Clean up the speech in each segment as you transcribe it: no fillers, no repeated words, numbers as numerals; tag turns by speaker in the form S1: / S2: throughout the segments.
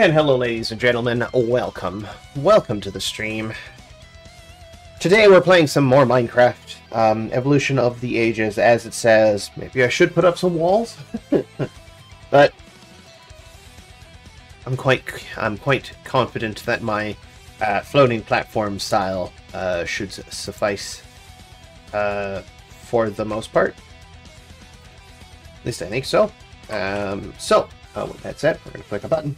S1: And hello ladies and gentlemen, welcome to the stream. Today we're playing some more Minecraft, Evolution of the Ages, as it says. Maybe I should put up some walls? But I'm quite confident that my floating platform style should suffice for the most part. At least I think so. With that said, we're going to click a button.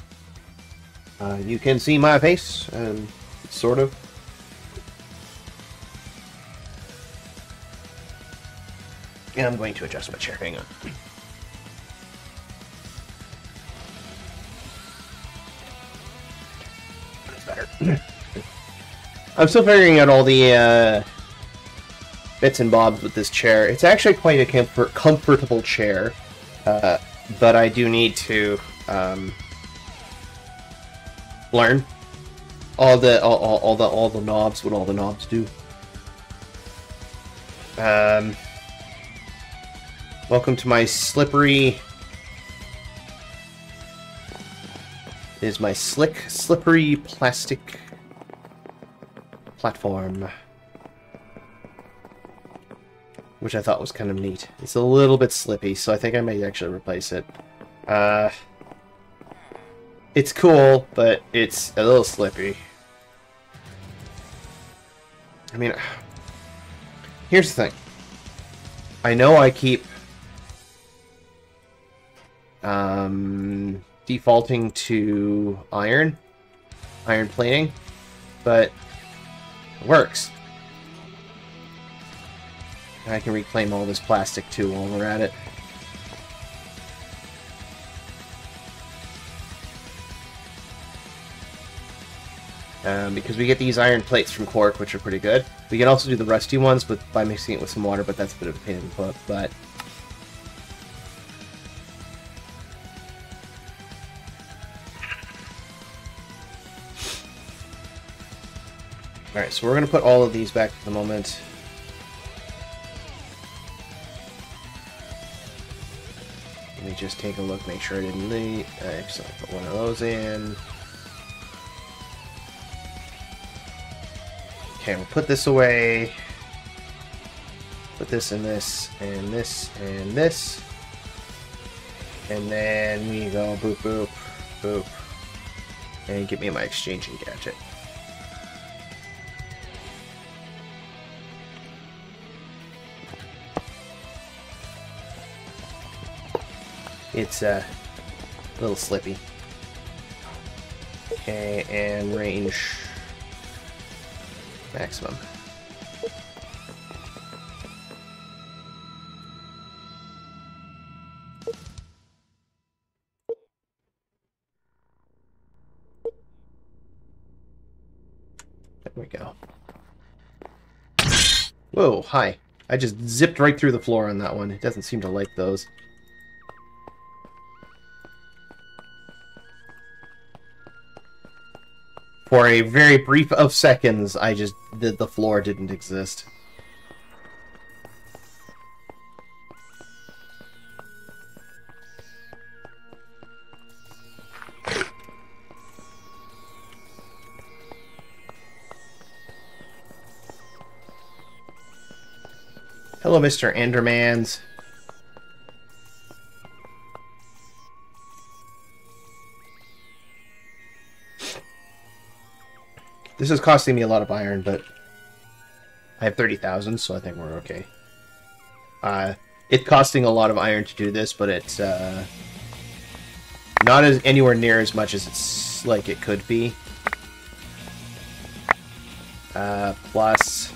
S1: You can see my face, sort of. And I'm going to adjust my chair. Hang on. That's better. I'm still figuring out all the bits and bobs with this chair. It's actually quite a comfortable chair, but I do need to learn all the knobs, what all the knobs do. Welcome to my slippery. Is my slippery plastic platform, which I thought was kind of neat. It's a little bit slippy, so I think I may actually replace it. It's cool, but it's a little slippy. I mean, here's the thing. I know I keep defaulting to iron plating, but it works. I can reclaim all this plastic too while we're at it. Because we get these iron plates from Quark, which are pretty good. We can also do the rusty ones by mixing it with some water, but that's a bit of a pain in the butt. But alright, so we're going to put all of these back at the moment. Let me just take a look, make sure I didn't leave. Excellent, put one of those in. Okay, we'll put this away. Put this in this, and this, and this. And then we go boop, boop, boop. And give me my exchanging gadget. It's a little slippy. Okay, and range maximum. There we go. Whoa, hi. I just zipped right through the floor on that one. It doesn't seem to like those. For a very brief of seconds, the floor didn't exist. Hello, Mr. Endermans. This is costing me a lot of iron, but I have 30,000, so I think we're okay. It's costing a lot of iron to do this, but it's not anywhere near as much as it's like it could be. Plus,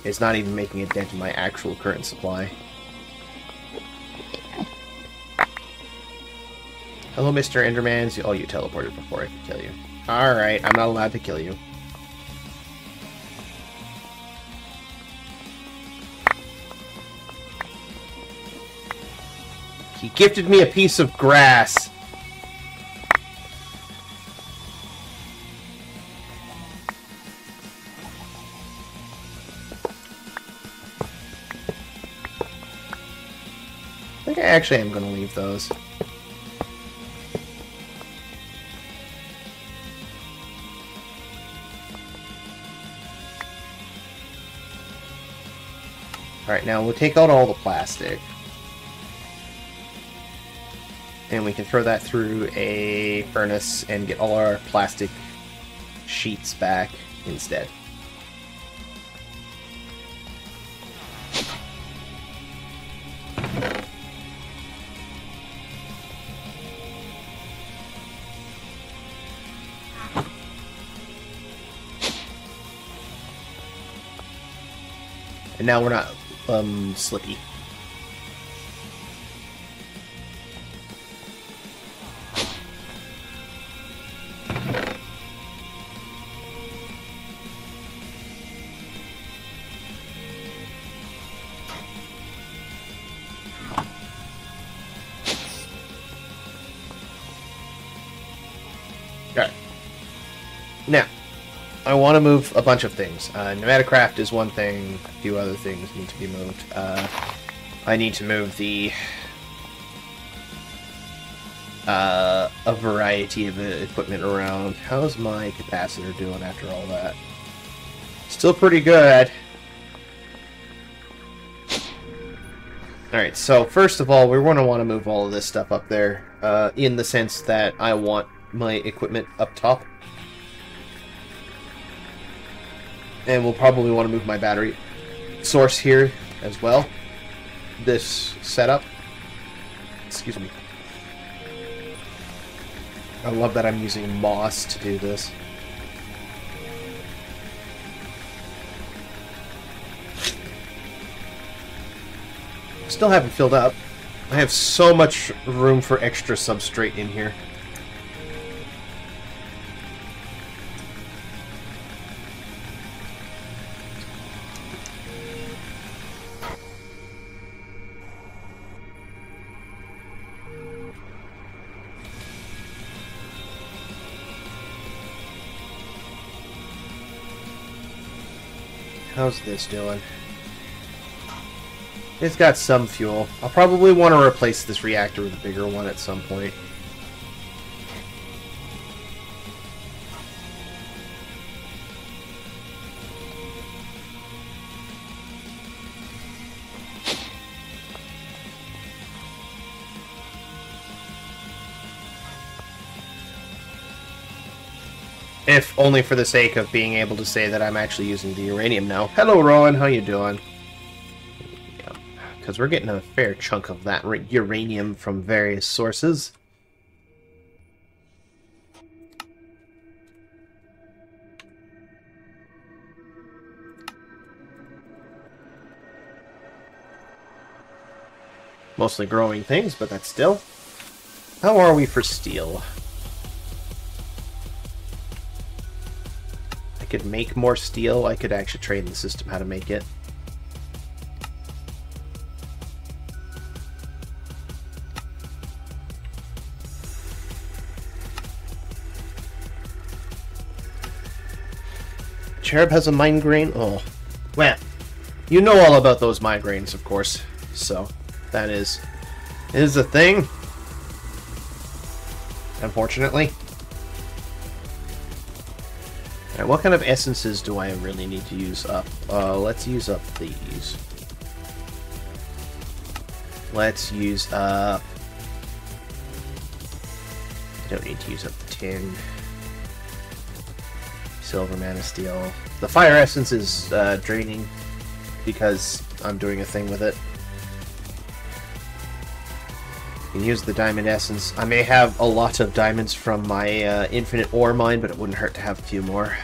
S1: it's not even making a dent in my actual current supply. Hello, Mr. Endermans. Oh, you teleported before I could kill you. Alright, I'm not allowed to kill you. He gifted me a piece of grass. I think I actually am going to leave those. Alright, now we'll take out all the plastic. And we can throw that through a furnace and get all our plastic sheets back instead. And now we're not slippy. Alright. Now, I want to move a bunch of things. Pneumaticraft is one thing. A few other things need to be moved. I need to move a variety of equipment around. How's my capacitor doing after all that? Still pretty good. Alright, so first of all, we're going to want to move all of this stuff up there, in the sense that I want my equipment up top. And we'll probably want to move my battery source here as well. This setup. Excuse me. I love that I'm using moss to do this. Still haven't filled up. I have so much room for extra substrate in here. How's this doing? It's got some fuel. I'll probably want to replace this reactor with a bigger one at some point. If only for the sake of being able to say that I'm actually using the uranium now. Hello, Rowan. How you doing? Yeah, because we're getting a fair chunk of that uranium from various sources. Mostly growing things, but that's still. How are we for steel? Could make more steel. I could actually train the system how to make it. Cherub has a mine grain? Oh, well, you know all about those migraines, of course. So that is a thing. Unfortunately. Alright, what kind of essences do I really need to use up? Let's use up these. Let's use up... Don't need to use up the tin. Silver, mana, steel. The fire essence is draining because I'm doing a thing with it. You can use the diamond essence. I may have a lot of diamonds from my infinite ore mine, but it wouldn't hurt to have a few more.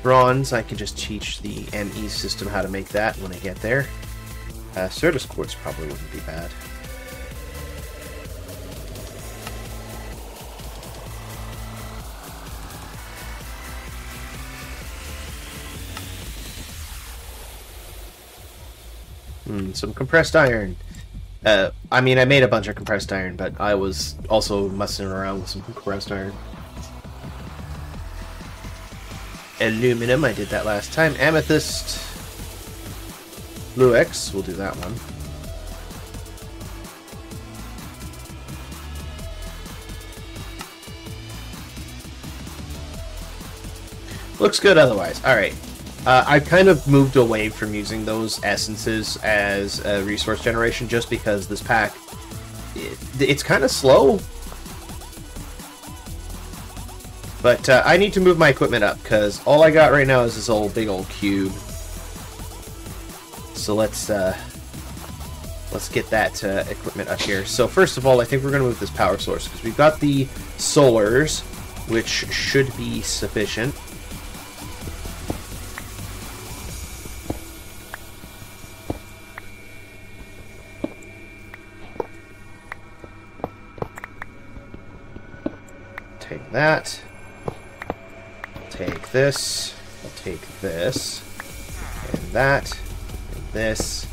S1: Bronze, I can just teach the ME system how to make that when I get there. Certus quartz probably wouldn't be bad. Some compressed iron. I mean, I made a bunch of compressed iron, but I was also messing around with some compressed iron. Aluminum, I did that last time. Amethyst. Luex, we'll do that one. Looks good otherwise. Alright. I've kind of moved away from using those essences as a resource generation just because this pack, it's kind of slow. But I need to move my equipment up because all I got right now is this old big old cube. So let's get that equipment up here. So first of all, I think we're going to move this power source because we've got the solars, which should be sufficient. Take that. Take this. I'll take this. And that. And this.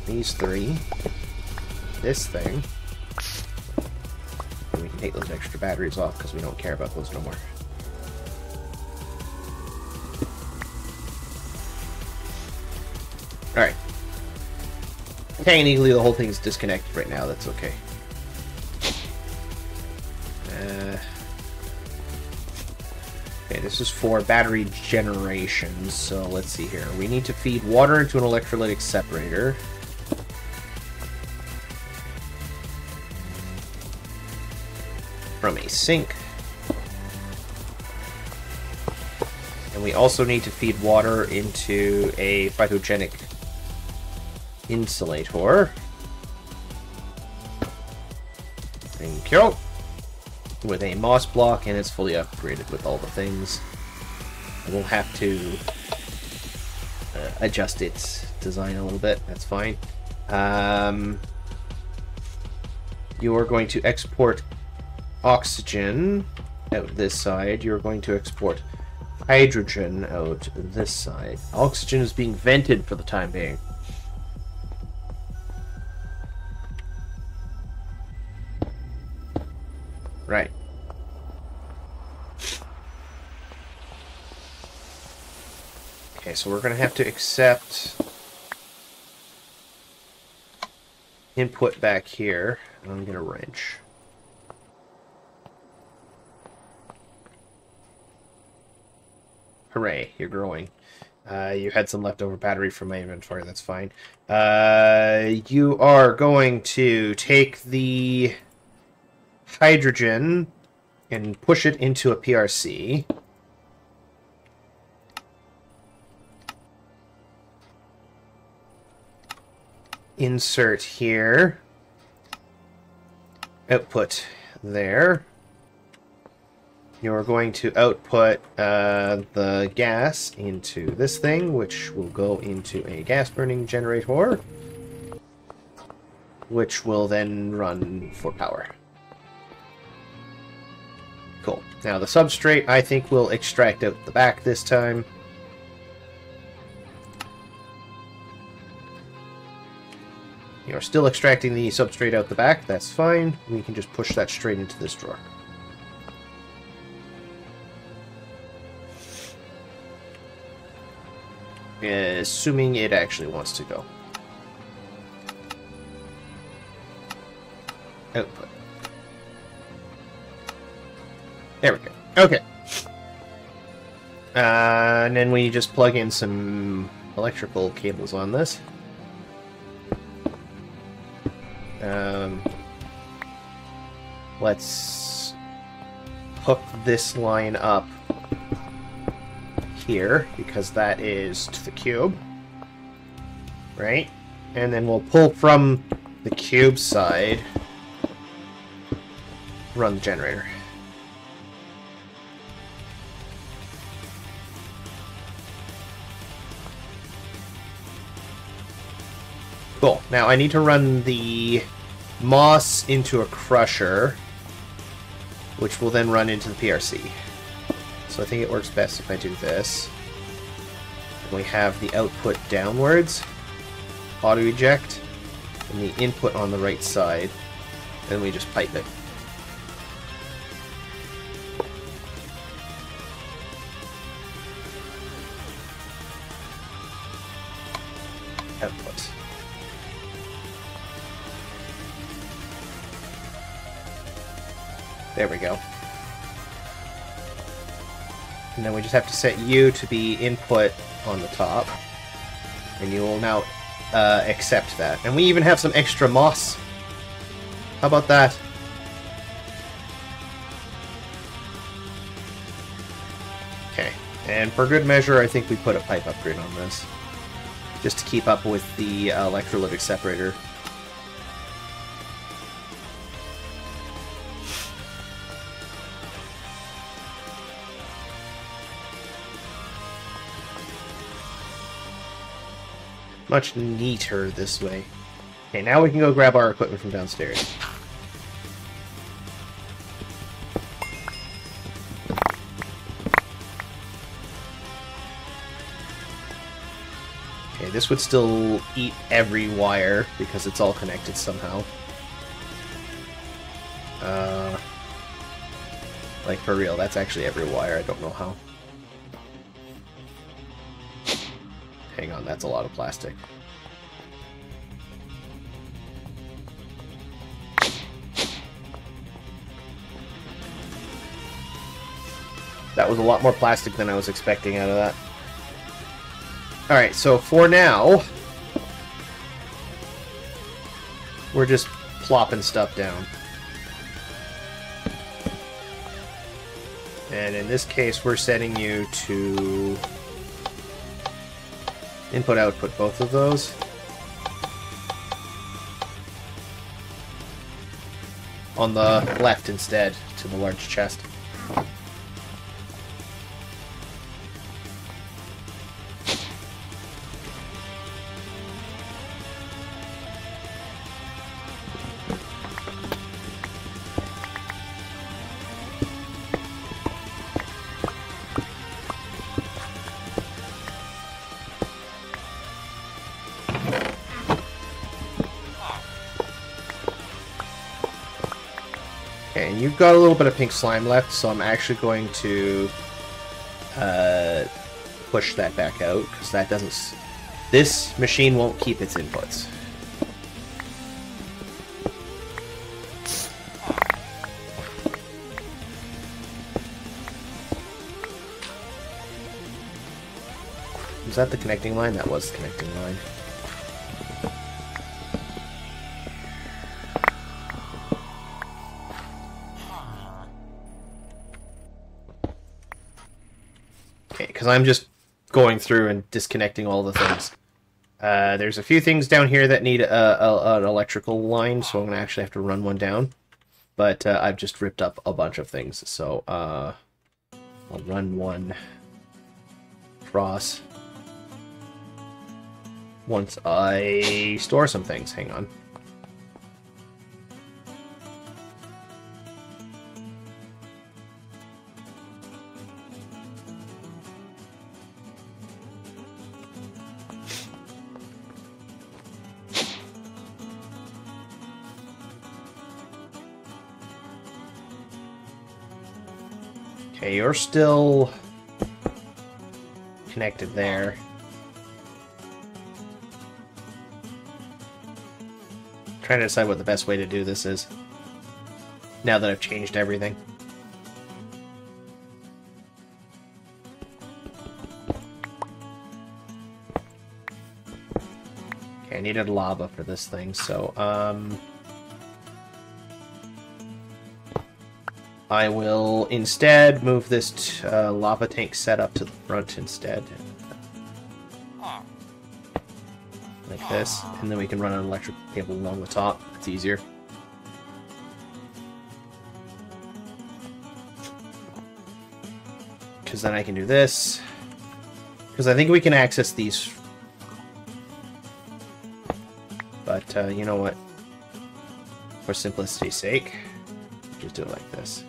S1: These three. This thing. And we can take those extra batteries off because we don't care about those no more. Alright. Technically, the whole thing's disconnected right now. That's okay. Okay, this is for battery generation, so let's see here. We need to feed water into an electrolytic separator. From a sink. And we also need to feed water into a phytogenic insulator. Thank you. With a moss block, and it's fully upgraded with all the things. I will have to adjust its design a little bit. That's fine. You're going to export oxygen out this side. You're going to export hydrogen out this side. Oxygen is being vented for the time being. Right. Okay, so we're going to have to accept input back here. I'm going to wrench. Hooray, you're growing. You had some leftover battery from my inventory, that's fine. You are going to take the hydrogen and push it into a PRC. Insert here. Output there. You're going to output the gas into this thing, which will go into a gas burning generator, which will then run for power. Cool. Now the substrate, I think, will extract out the back this time. You're still extracting the substrate out the back, that's fine. We can just push that straight into this drawer. Assuming it actually wants to go. Output. There we go. Okay. And then we just plug in some electrical cables on this. Let's hook this line up here, because that is to the cube. Right? And then we'll pull from the cube side, run the generator. Cool. Now I need to run the moss into a crusher, which will then run into the PRC. So I think it works best if I do this. And we have the output downwards, auto eject, and the input on the right side. Then we just pipe it. Output. There we go. And then we just have to set you to be input on the top. And you will now accept that. And we even have some extra moss. How about that? Okay. And for good measure, I think we put a pipe upgrade on this. Just to keep up with the electrolytic separator. Much neater this way. Okay, now we can go grab our equipment from downstairs. Okay, this would still eat every wire because it's all connected somehow. Like for real, that's actually every wire. I don't know how. Hang on, that's a lot of plastic. That was a lot more plastic than I was expecting out of that. Alright, so for now, we're just plopping stuff down. And in this case, we're setting you to input, output, both of those. On the left instead, to the large chest. Okay, and you've got a little bit of pink slime left, so I'm actually going to push that back out, because that doesn't... This machine won't keep its inputs. Was that the connecting line? That was the connecting line. Because I'm just going through and disconnecting all the things. There's a few things down here that need an electrical line, so I'm going to actually have to run one down. But I've just ripped up a bunch of things, so I'll run one across once I store some things. Hang on. Okay, you're still connected there. Trying to decide what the best way to do this is, now that I've changed everything. Okay, I needed lava for this thing, so, I will instead move this lava tank setup to the front instead. Like this, and then we can run an electric cable along the top. It's easier. Because then I can do this. Because I think we can access these. But, you know what? For simplicity's sake, just do it like this.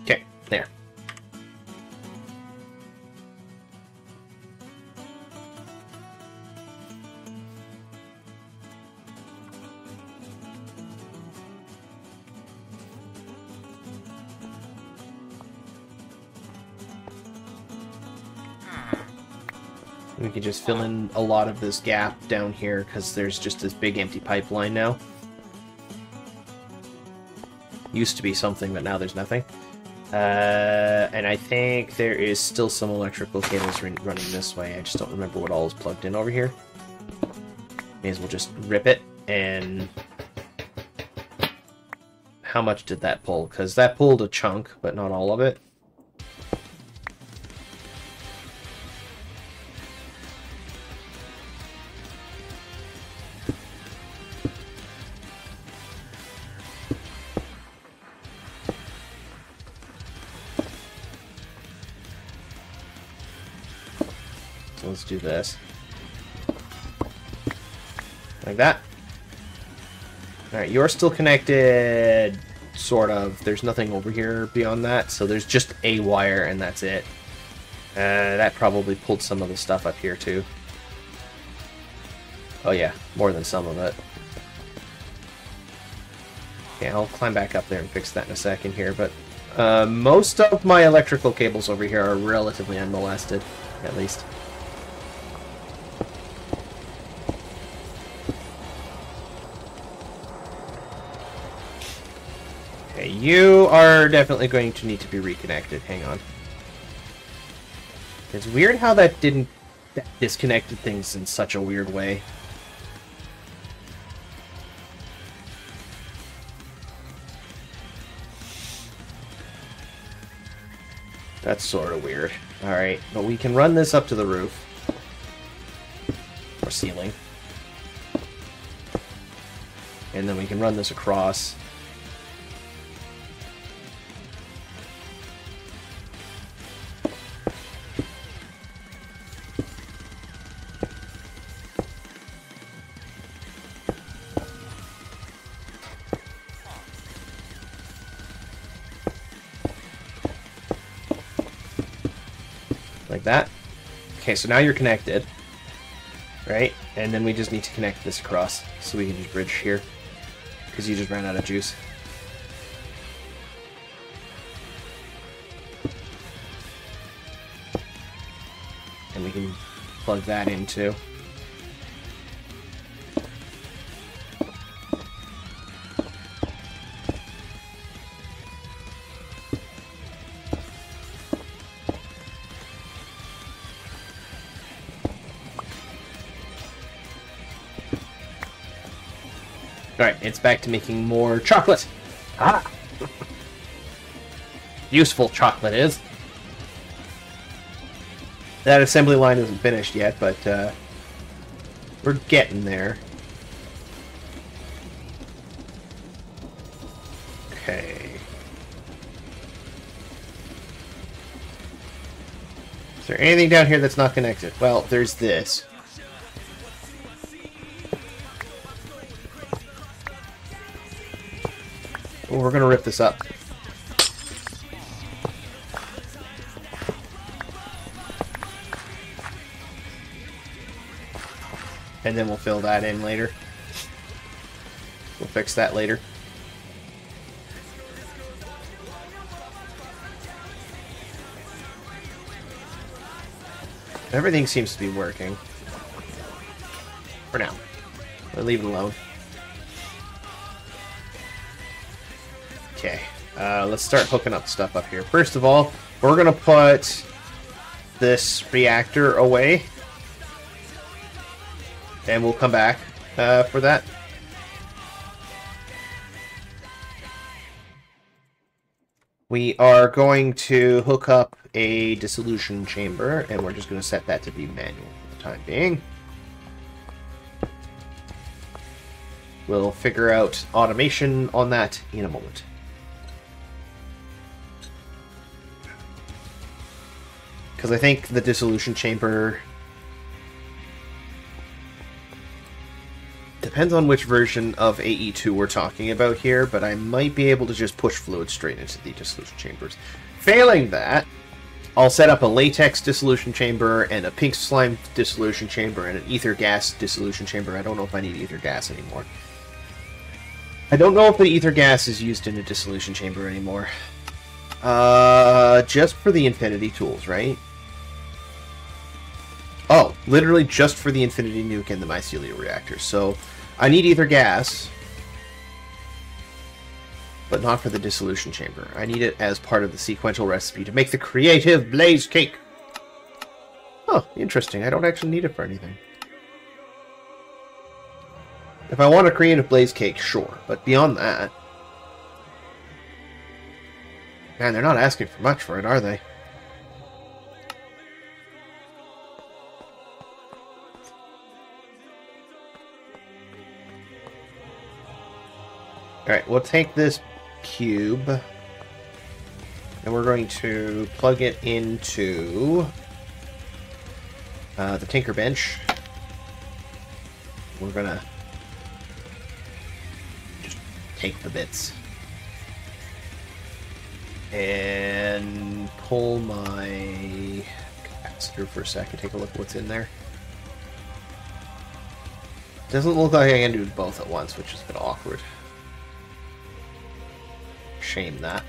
S1: Okay, there. We can just fill in a lot of this gap down here because there's just this big empty pipeline now. Used to be something, but now there's nothing. And I think there is still some electrical cables running this way. I just don't remember what all is plugged in over here. May as well just rip it. And how much did that pull? Because that pulled a chunk, but not all of it. Let's do this. Like that. Alright, you're still connected, sort of. There's nothing over here beyond that, so there's just a wire and that's it. That probably pulled some of the stuff up here too. Oh yeah, more than some of it. Okay, I'll climb back up there and fix that in a second here, but most of my electrical cables over here are relatively unmolested, at least. Okay, you are definitely going to need to be reconnected. Hang on. It's weird how that disconnected things in such a weird way. That's sort of weird. Alright, but we can run this up to the roof. Or ceiling. And then we can run this across. Like that. Okay, so now you're connected. Right? And then we just need to connect this across so we can just bridge here. Because you just ran out of juice. And we can plug that in too. Alright, it's back to making more chocolate. Ah! Useful chocolate is. That assembly line isn't finished yet, but we're getting there. Okay. Is there anything down here that's not connected? Well, there's this. Well, we're gonna rip this up. And then we'll fill that in later. We'll fix that later. Everything seems to be working. For now. We'll leave it alone. Okay, let's start hooking up stuff up here. First of all, we're going to put this reactor away. And we'll come back for that. We are going to hook up a dissolution chamber, and we're just going to set that to be manual for the time being. We'll figure out automation on that in a moment. Because I think the dissolution chamber depends on which version of AE2 we're talking about here, but I might be able to just push fluid straight into the dissolution chambers. Failing that, I'll set up a latex dissolution chamber and a pink slime dissolution chamber and an ether gas dissolution chamber. I don't know if I need ether gas anymore. I don't know if the ether gas is used in a dissolution chamber anymore. Just for the infinity tools, right? Oh, literally just for the infinity nuke and the mycelial reactor. So I need ether gas. but not for the dissolution chamber. I need it as part of the sequential recipe to make the creative blaze cake. Oh, interesting. I don't actually need it for anything. If I want a creative blaze cake, sure. But beyond that... Man, they're not asking for much for it, are they? Alright, we'll take this cube, and we're going to plug it into the Tinker Bench. We're gonna just take the bits and pull my capacitor for a second, take a look at what's in there. Doesn't look like I can do both at once, which is a bit awkward. Shame that.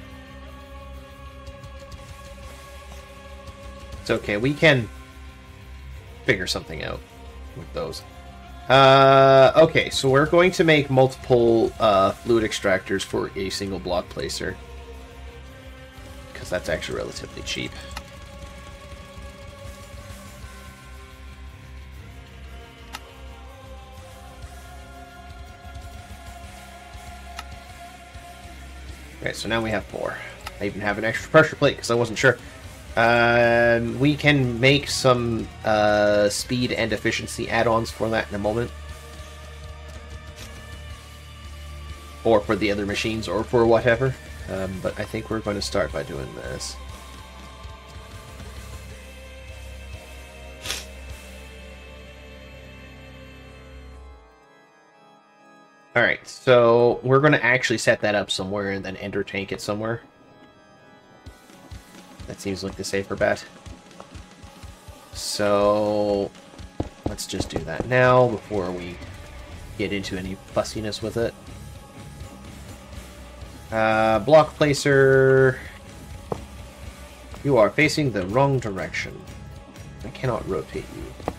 S1: It's okay, we can figure something out with those. Okay, so we're going to make multiple fluid extractors for a single block placer, because that's actually relatively cheap. Okay, so now we have 4. I even have an extra pressure plate because I wasn't sure. We can make some speed and efficiency add-ons for that in a moment. Or for the other machines, or for whatever. But I think we're going to start by doing this. Alright, so we're going to actually set that up somewhere and then enter tank it somewhere. That seems like the safer bet. So let's just do that now before we get into any fussiness with it. Block placer. You are facing the wrong direction. I cannot rotate you.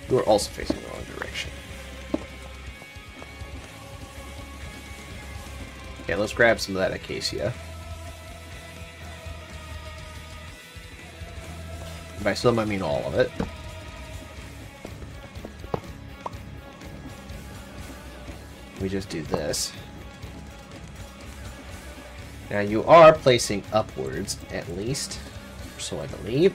S1: You are also facing the wrong direction. Okay, let's grab some of that acacia. By some, I mean all of it. We just do this. Now you are placing upwards, at least, so I believe.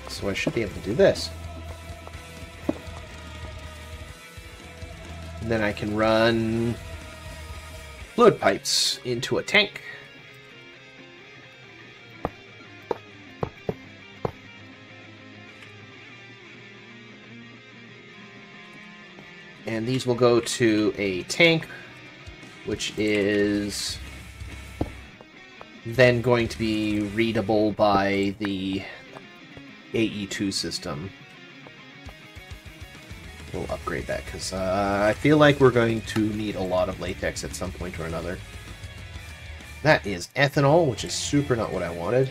S1: So I should be able to do this. And then I can run fluid pipes into a tank. And these will go to a tank, which is then going to be readable by the AE2 system. We'll upgrade that because I feel like we're going to need a lot of latex at some point or another. That is ethanol, which is super not what I wanted.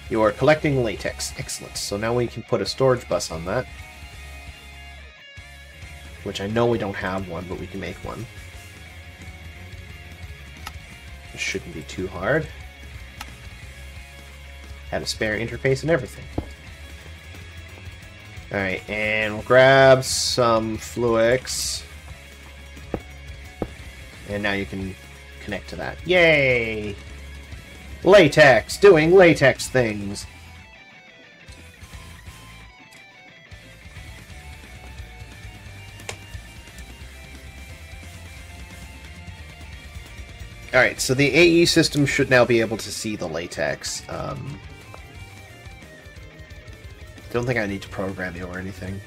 S1: You are collecting latex. Excellent. So now we can put a storage bus on that. Which I know we don't have one, but we can make one. It shouldn't be too hard. Had a spare interface and everything. Alright, and we'll grab some Fluix. And now you can connect to that. Yay! Latex! Doing latex things! Alright, so the AE system should now be able to see the latex. Don't think I need to program you or anything.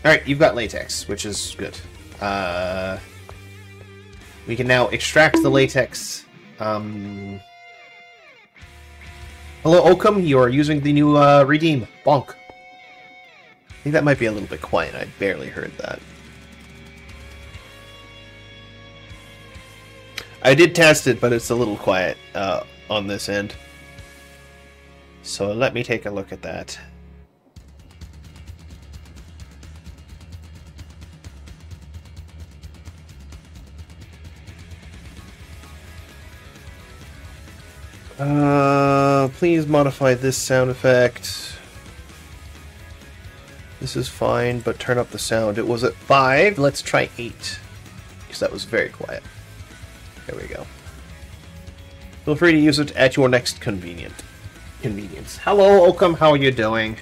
S1: Alright, you've got latex, which is good. We can now extract the latex. Hello, Oakham. You are using the new redeem. Bonk. I think that might be a little bit quiet. I barely heard that. I did test it, but it's a little quiet on this end. So let me take a look at that. Please modify this sound effect. This is fine, but turn up the sound. It was at 5. Let's try 8. Because that was very quiet. There we go. Feel free to use it at your next convenience. Hello, Oakham. How are you doing?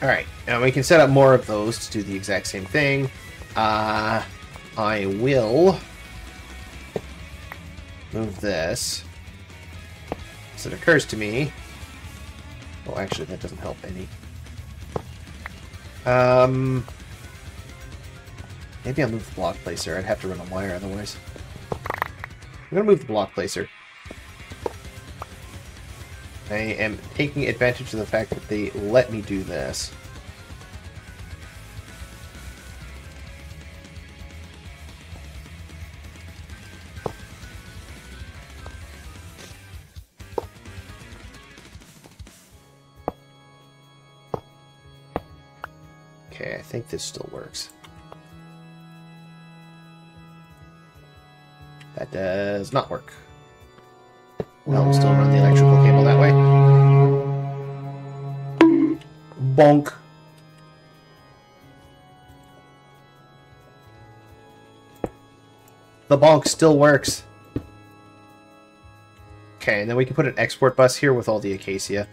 S1: Alright, now we can set up more of those to do the exact same thing. I will move this. As it occurs to me... Well, actually, that doesn't help any. Maybe I'll move the block placer. I'd have to run a wire otherwise. I'm going to move the block placer. I am taking advantage of the fact that they let me do this. Okay, I think this still works. That does not work. Well, we'll still run the electrical cable that way. Bonk. The bonk still works. Okay, and then we can put an export bus here with all the acacia.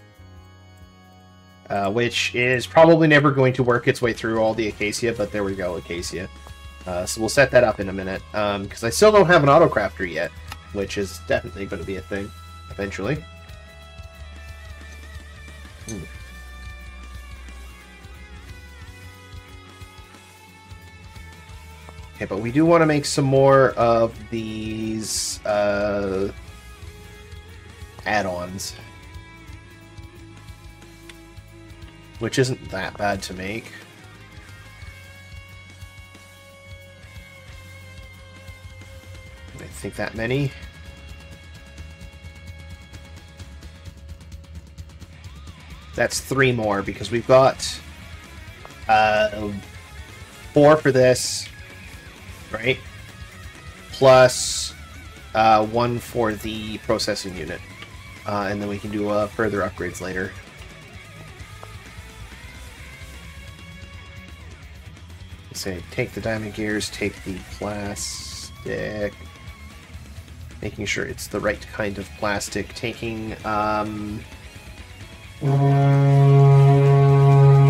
S1: Which is probably never going to work its way through all the acacia, but there we go, acacia. So we'll set that up in a minute, because I still don't have an autocrafter yet, which is definitely going to be a thing, eventually. Okay, but we do want to make some more of these add-ons. Which isn't that bad to make. I think that many. That's 3 more, because we've got 4 for this, right? Plus 1 for the processing unit. And then we can do further upgrades later. Say, take the diamond gears, take the plastic, making sure it's the right kind of plastic, taking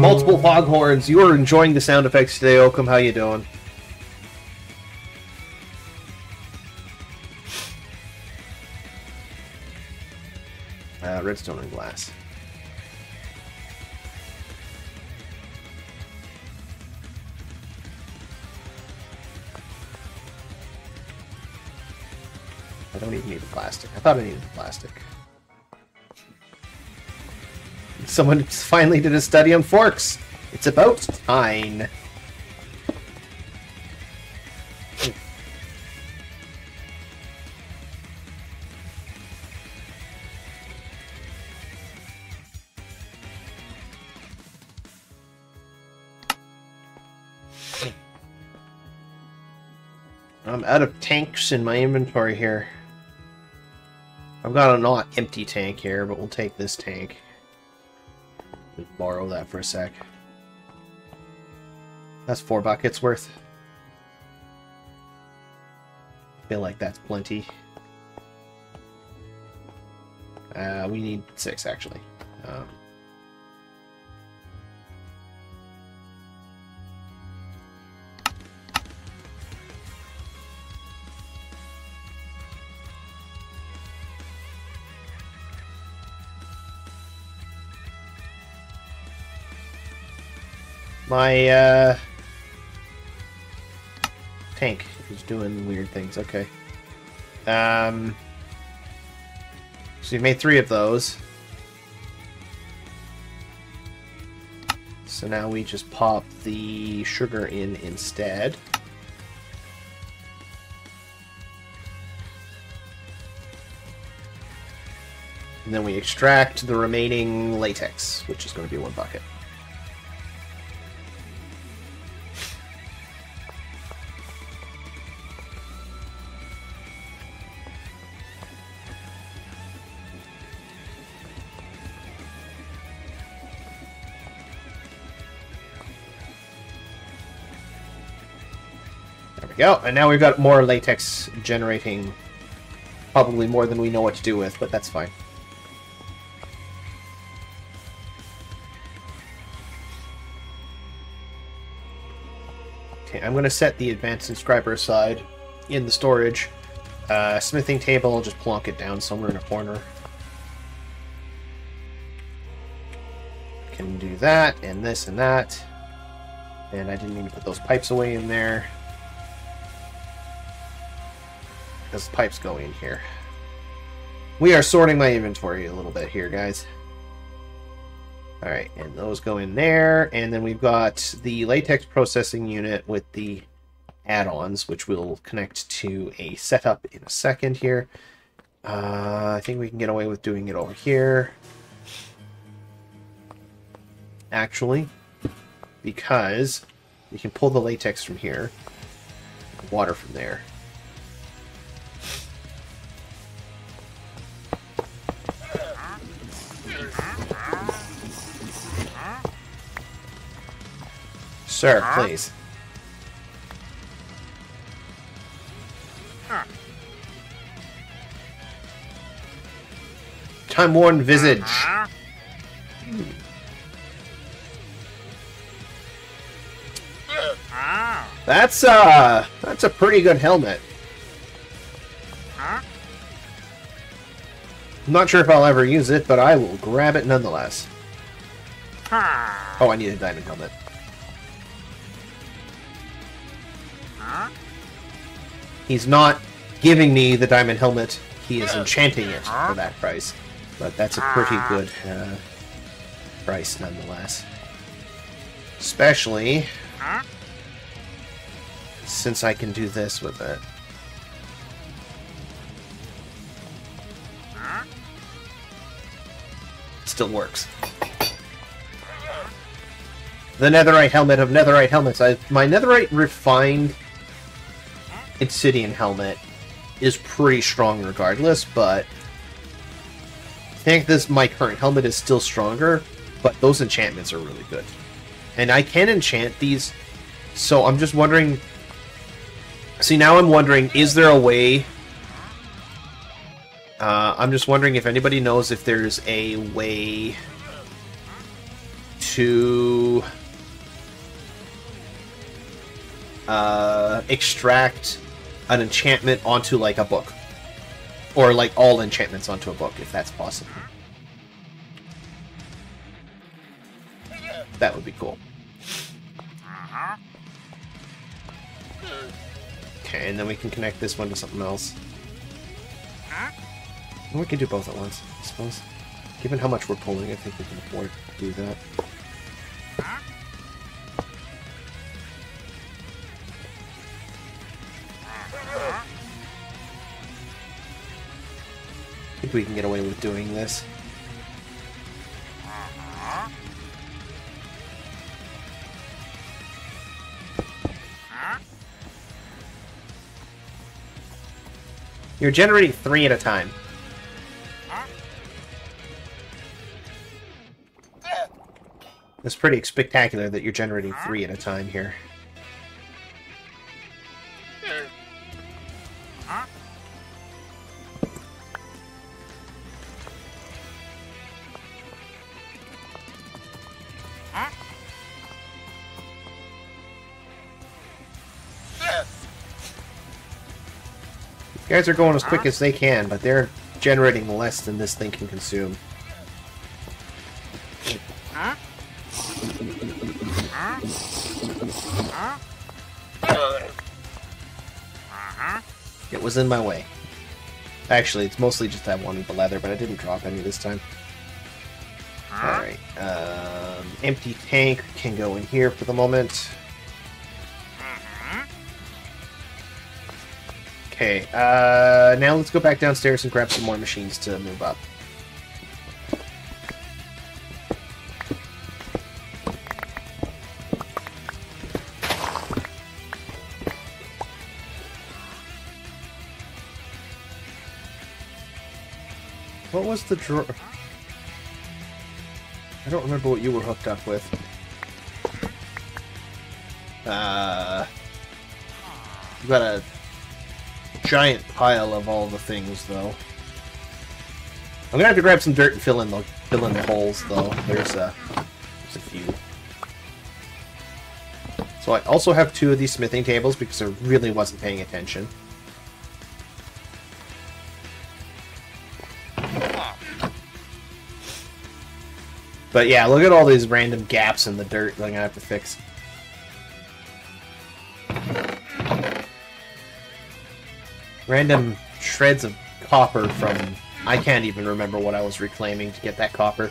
S1: multiple foghorns. You are enjoying the sound effects today, Oakham. How you doing? Redstone and glass. I don't even need the plastic. I thought I needed the plastic. Someone finally did a study on forks. It's about time. I'm out of tanks in my inventory here. I've got a not empty tank here, but we'll take this tank. Just borrow that for a sec. That's 4 buckets worth. I feel like that's plenty. We need 6 actually. My tank is doing weird things. Okay. So we've made 3 of those. So now we just pop the sugar in instead. And then we extract the remaining latex, which is going to be 1 bucket. There we go. And now we've got more latex generating. Probably more than we know what to do with, but that's fine. Okay, I'm going to set the advanced inscriber aside in the storage. Smithing table, I'll just plonk it down somewhere in a corner. Can do that, and this and that. And I didn't mean to put those pipes away in there. Because the pipes go in here. We are sorting my inventory a little bit here, guys. Alright, and those go in there, and then we've got the latex processing unit with the add-ons, which we'll connect to a setup in a second here. I think we can get away with doing it over here. Actually, because you can pull the latex from here, water from there. Sir, please. Time-worn visage. That's a pretty good helmet. I'm not sure if I'll ever use it, but I will grab it nonetheless. Oh, I need a diamond helmet. He's not giving me the diamond helmet, he is enchanting it for that price. But that's a pretty good price nonetheless. Especially since I can do this with it. Still works. The netherite helmet of netherite helmets. My netherite refined obsidian helmet is pretty strong regardless, but I think my current helmet is still stronger, but those enchantments are really good. And I can enchant these, so I'm just wondering... See, now I'm wondering, is there a way... I'm just wondering if anybody knows if there's a way to extract an enchantment onto, like, a book. Or, like, all enchantments onto a book, if that's possible. That would be cool. Okay, and then we can connect this one to something else. And we can do both at once, I suppose. Given how much we're pulling, I think we can afford to do that. I think we can get away with doing this. You're generating 3 at a time. It's pretty spectacular that you're generating 3 at a time here. These guys are going as quick as they can, but they're generating less than this thing can consume. It was in my way. Actually, it's mostly just I wanted the leather, but I didn't drop any this time. Alright, empty tank can go in here for the moment. Okay, now let's go back downstairs and grab some more machines to move up. What was the drawer? I don't remember what you were hooked up with. You've got a giant pile of all the things, though. I'm gonna have to grab some dirt and fill in the holes, though. There's a few. So I also have 2 of these smithing tables because I really wasn't paying attention. But yeah, look at all these random gaps in the dirt that I'm gonna have to fix. Random shreds of copper from... I can't even remember what I was reclaiming to get that copper.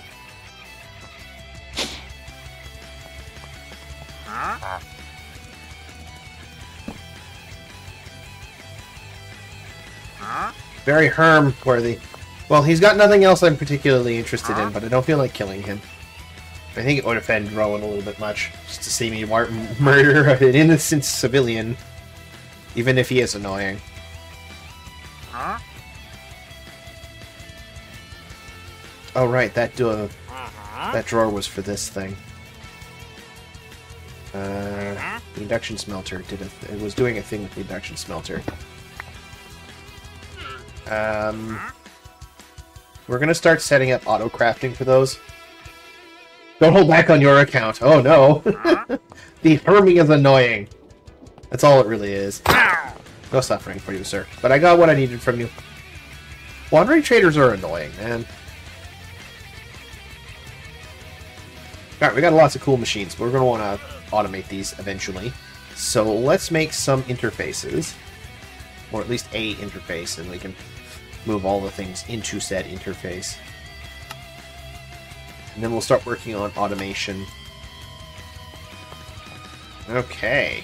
S1: Very Herm-worthy. Well, he's got nothing else I'm particularly interested in, but I don't feel like killing him. I think it would offend Rowan a little bit much, just to see me murder an innocent civilian, even if he is annoying. Oh right, that drawer was for this thing. The induction smelter it was doing a thing with the induction smelter. We're gonna start setting up auto crafting for those. Don't hold back on your account. Oh no. The Herming is annoying. That's all it really is. No suffering for you, sir. But I got what I needed from you. Wandering traders are annoying, man. Alright, we got lots of cool machines, but we're going to want to automate these eventually. So let's make some interfaces. Or at least a interface, and we can move all the things into said interface. And then we'll start working on automation. Okay.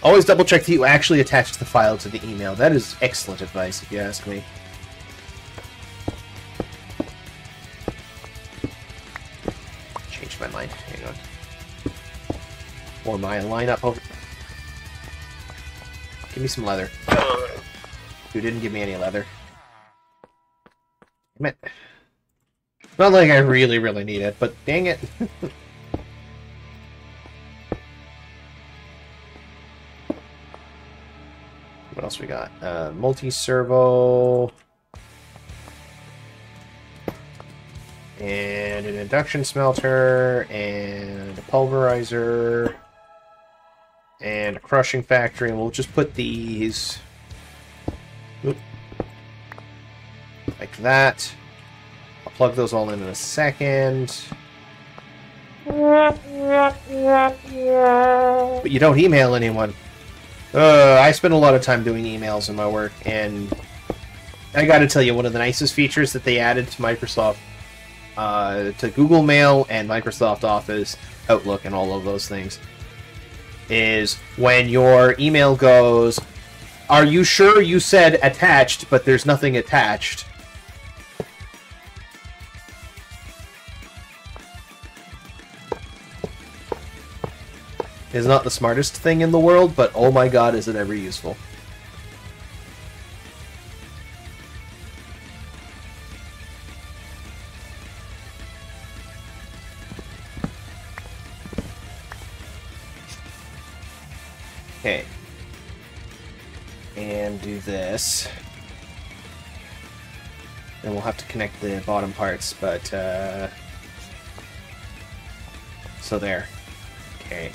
S1: Always double check that you actually attached the file to the email. That is excellent advice, if you ask me. Changed my mind. Hang on. Or my lineup over. Give me some leather. You didn't give me any leather. Damn it. Not like I really, really need it, but dang it. What else we got? Multi-servo. And an induction smelter. And a pulverizer. And a crushing factory. And we'll just put these... like that. I'll plug those all in a second. But you don't email anyone. I spend a lot of time doing emails in my work, and I gotta tell you, one of the nicest features that they added to Microsoft, to Google Mail and Microsoft Office, Outlook, and all of those things, is when your email goes, "Are you sure you said attached, but there's nothing attached?" Is not the smartest thing in the world, but oh my god, is it ever useful. Okay. And do this. Then we'll have to connect the bottom parts, but, so there. Okay,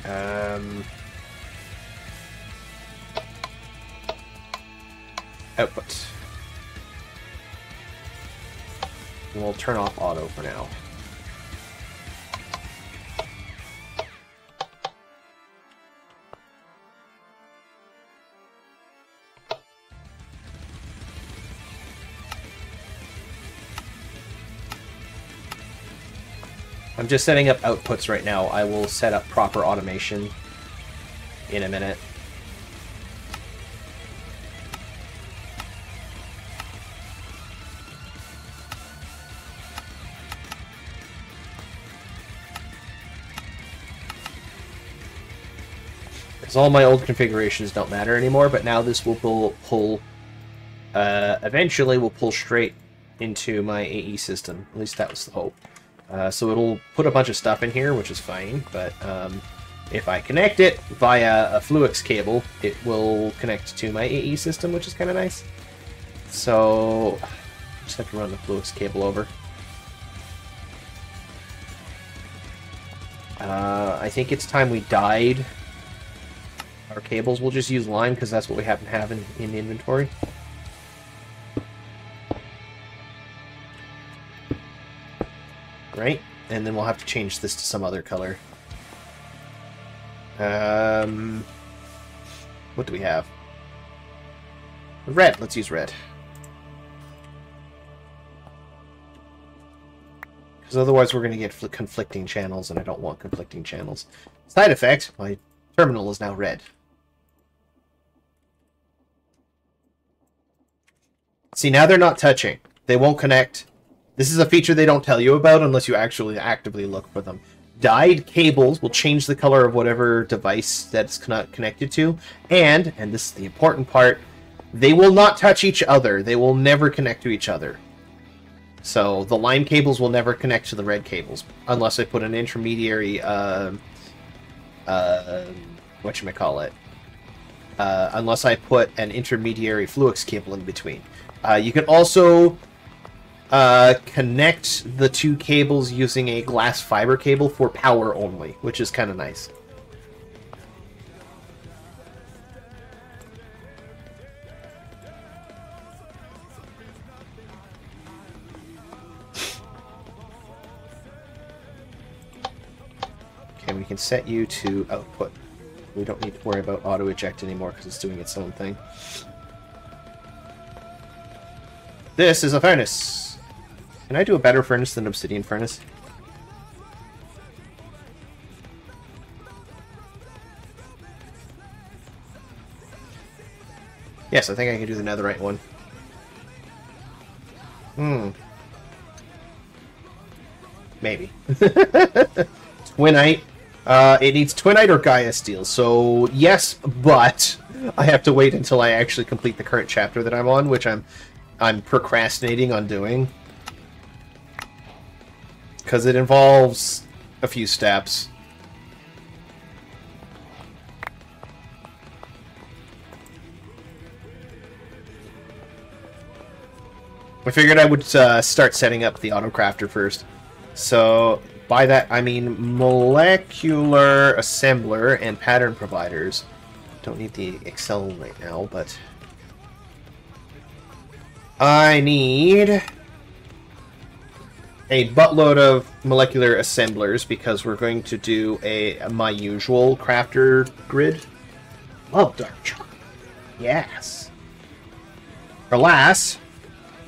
S1: output. We'll turn off auto for now. I'm just setting up outputs right now. I will set up proper automation in a minute. Because all my old configurations don't matter anymore, but now this will eventually will pull straight into my AE system. At least that was the hope. So it'll put a bunch of stuff in here, which is fine, but if I connect it via a Fluix cable, it will connect to my AE system, which is kind of nice. So just have to run the Fluix cable over. I think it's time we dyed our cables. We'll just use lime because that's what we happen to have in the inventory. Right? And then we'll have to change this to some other color. What do we have? Red. Let's use red. Because otherwise we're going to get conflicting channels, and I don't want conflicting channels. Side effect, my terminal is now red. See, now they're not touching. They won't connect. This is a feature they don't tell you about unless you actually actively look for them. Dyed cables will change the color of whatever device that's connected to, and this is the important part, they will not touch each other. They will never connect to each other. So the lime cables will never connect to the red cables unless I put an intermediary, whatchamacallit, unless I put an intermediary Fluix cable in between. You can also connect the two cables using a glass fiber cable for power only, which is kind of nice. Okay, we can set you to output. We don't need to worry about auto eject anymore because it's doing its own thing. This is a furnace. Can I do a better furnace than obsidian furnace? Yes, I think I can do the netherite one. Maybe. Twinite. It needs Twinite or Gaia Steel. So, yes, but I have to wait until I actually complete the current chapter that I'm on, which I'm procrastinating on doing. Because it involves a few steps. I figured I would start setting up the autocrafter first. So, by that I mean molecular assembler and pattern providers. Don't need the Excel right now, but I need a buttload of molecular assemblers because we're going to do my usual crafter grid. Love dark chocolate. Yes. Alas,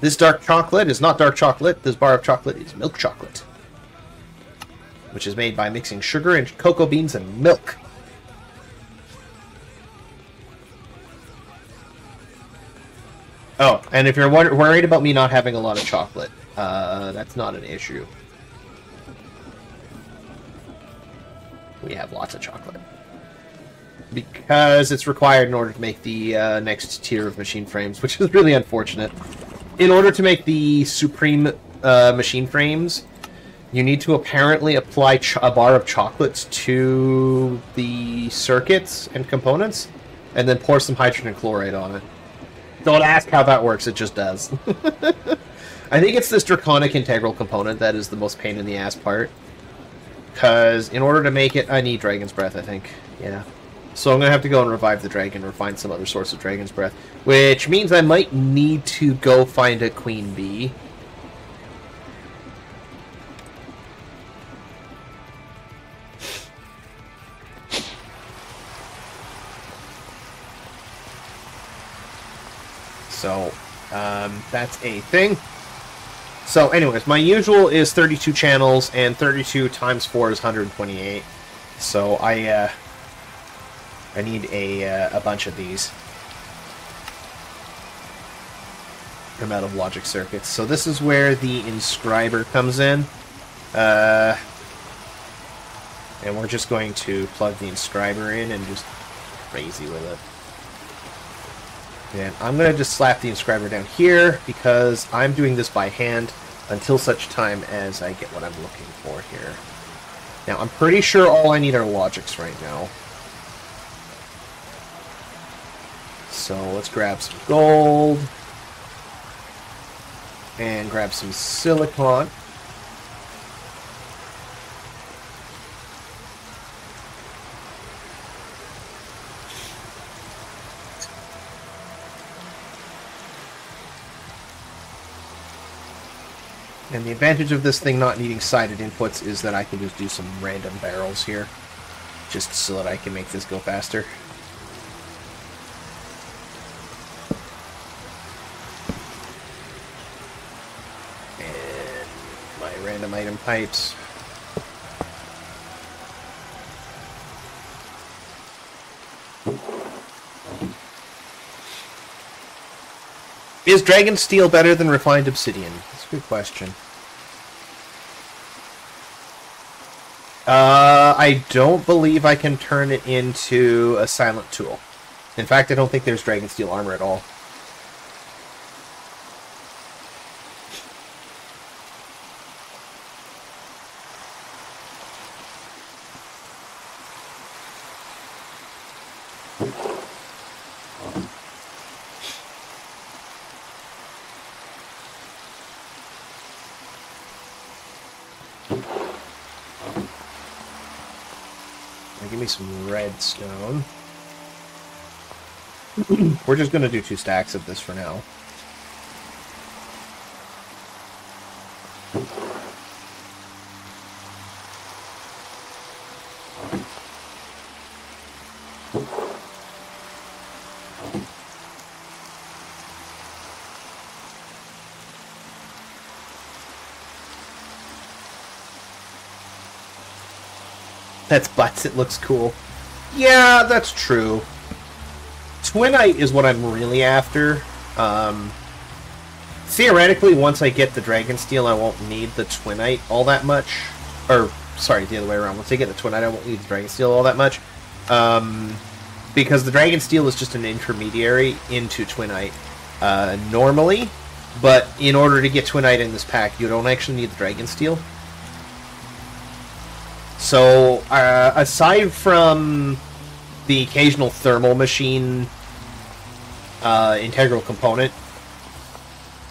S1: this dark chocolate is not dark chocolate. This bar of chocolate is milk chocolate, which is made by mixing sugar and cocoa beans and milk. Oh, and if you're worried about me not having a lot of chocolate, that's not an issue. We have lots of chocolate. Because it's required in order to make the next tier of machine frames, which is really unfortunate. In order to make the supreme machine frames, you need to apparently apply a bar of chocolates to the circuits and components, and then pour some hydrogen chloride on it. Don't ask how that works, it just does. I think it's this draconic integral component that is the most pain in the ass part. Because in order to make it, I need Dragon's Breath, I think. Yeah. So I'm going to have to go and revive the dragon or find some other source of Dragon's Breath. Which means I might need to go find a queen bee. So, that's a thing. So, anyways, my usual is 32 channels, and 32 times 4 is 128. So, I need a bunch of these. I'm out of logic circuits. So this is where the inscriber comes in. And we're just going to plug the inscriber in and just crazy with it. And I'm going to just slap the inscriber down here because I'm doing this by hand until such time as I get what I'm looking for here. Now, I'm pretty sure all I need are logics right now. So let's grab some gold. And grab some silicon. And the advantage of this thing not needing sided inputs is that I can just do some random barrels here. Just so that I can make this go faster. Random item pipes. Is dragon steel better than refined obsidian? That's a good question. I don't believe I can turn it into a silent tool. In fact, I don't think there's dragon steel armor at all. Give me some redstone. We're just going to do 2 stacks of this for now. That's butts, it looks cool. Yeah, that's true. Twinite is what I'm really after. Theoretically, once I get the dragon steel, I won't need the twinite all that much. Or, sorry, the other way around. Once I get the twinite, I won't need the dragon steel all that much. Because the dragon steel is just an intermediary into twinite normally. But in order to get twinite in this pack, you don't actually need the dragon steel. So, aside from the occasional thermal machine integral component,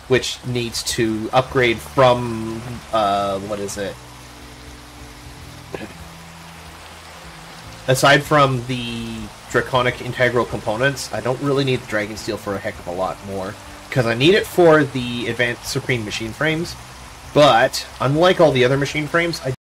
S1: which needs to upgrade from, what is it? Aside from the draconic integral components, I don't really need the dragon steel for a heck of a lot more. Because I need it for the advanced supreme machine frames, but unlike all the other machine frames, I